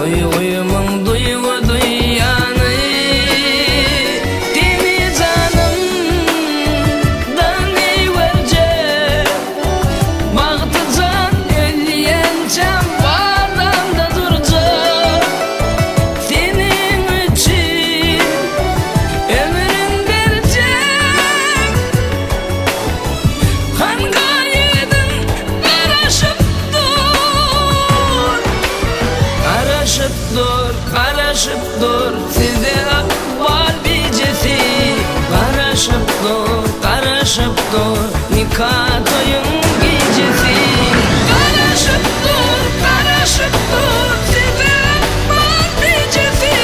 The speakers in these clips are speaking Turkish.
Duyguyumun duygu duyanı Dini canım da ne verecek Baktı can ölüyen can bağlamda duracak Senin için ömrün verecek Kan gaydın karışıp dur Karışıp dur, karışıp dur Sizde akval bicesi Karışıp dur, karışıp dur Nikah toyun gecesi Karışıp dur, karışıp dur Sizde akval bicesi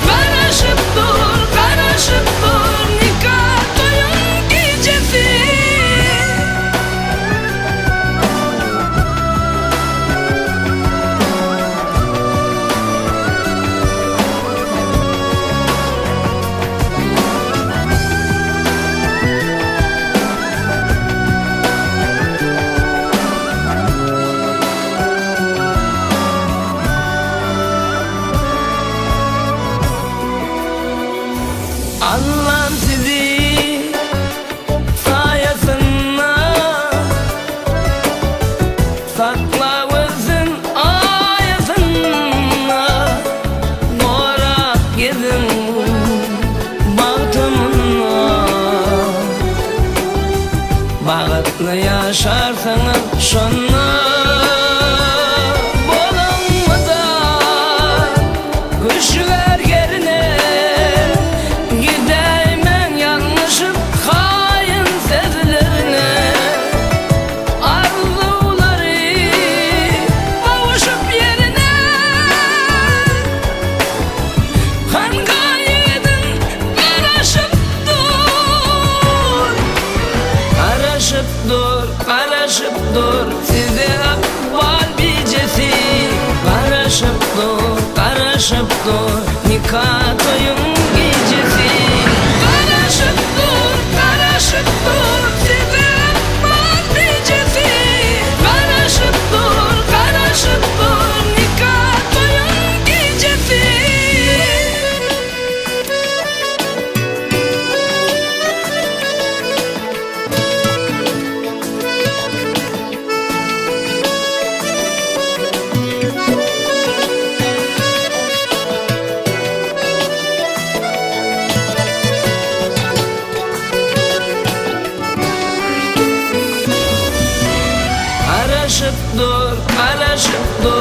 Karışıp dur, karışıp dur Nikah toyun gecesi Allah'ım sizi sayesinde saklavızın ayasında Bora gezin baktımına Bağıtlı yaşarsanız şunla Bolanmadan kuşlar yerine Gideyim yanlışıp hain sezlerine Arzuları kavuşup yerine Kan gaydın karışıp dur Karışıp dur, karışıp dur Sizde akval bicesi Karışıp dur, karışıp dur Nikah toyun gecesi Karışıp dur, karışıp dur Sizde akval bicesi Karışıp dur, karışıp dur Nikah toyun gecesi Karışıp dur, karışıp dur